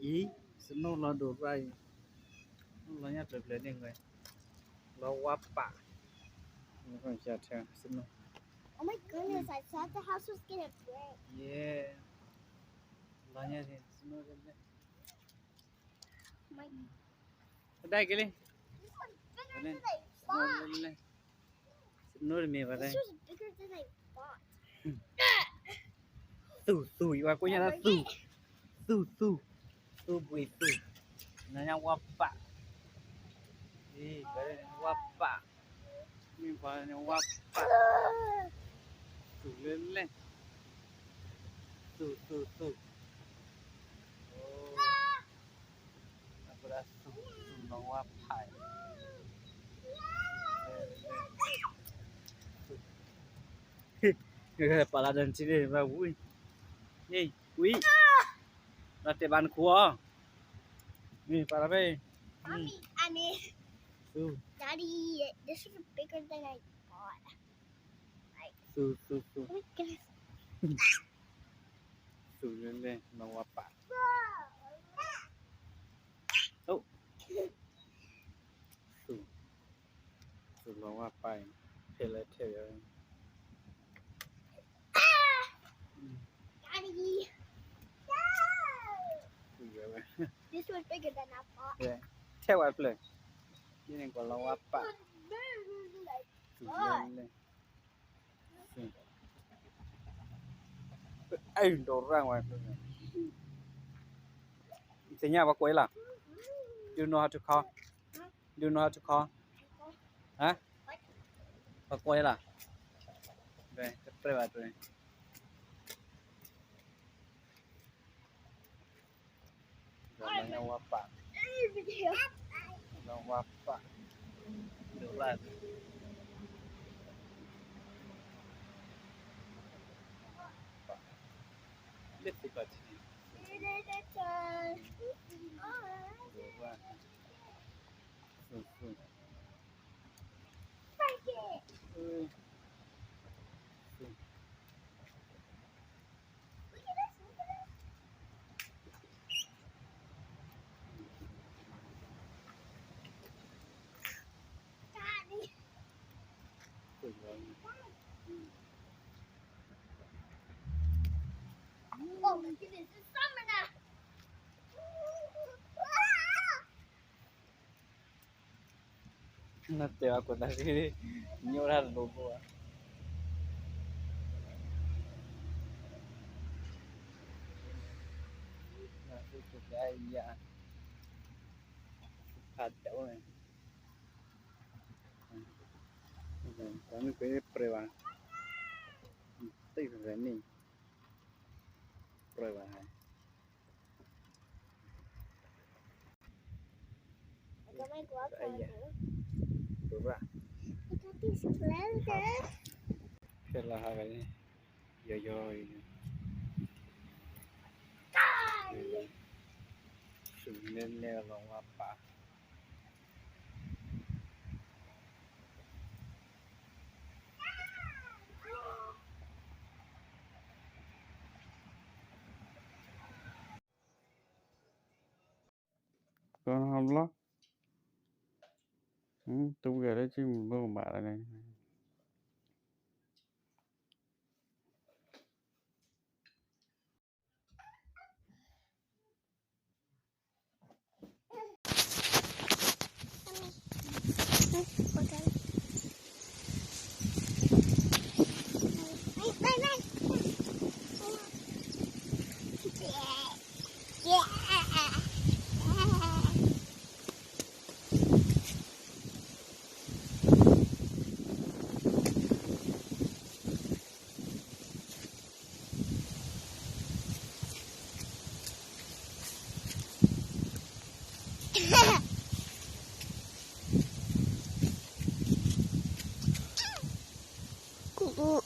ý snow lo đồ ray lo nhát được lên người lo quá bạ nó còn chặt theo snow. Oh my goodness, I thought the house was gonna break. Yeah lo nhát thì snow lên đây. Ở đây cái đi This one's bigger lên than I snow thought. lên snow mì vào đây This was bigger than I thought. tủi và cô nhà nó tù bùi nó nhau quá bạ đi cái này quá bạ mình vào nó quá bạ tù lên tù nó đã tù nó quá phải người ta bảo là chỉ để vào vui nè quý là để bán cua nè bảo là về Mommy, Daddy, this was bigger than I thought. tù Oh my goodness. lên nó quá bạ tù nó quá phải thế là thế rồi Daddy. rồi This was bigger than I thought. theo ai play cái này còn lâu quá bạ tù lên ai đồ ra ngoài thế nhà bà quấy là you know how to call you know how to call hả bà quấy là đây cái play vào rồi rồi nó quá bạ nó quá bạ được là biết thì có gì được là Oh my goodness, it's summer now. nó tiêu của ta cái nhiều ra là đồ của cái gì hạt đậu này có những cái preva tích rồi này preva này I got my gloves on. được ra I got these gloves on. thế là hai cái rồi sừng lên leo lòng hoa bạ con không lắm tôi gửi đấy chứ mình bơm bạ lại này Okay. Cool.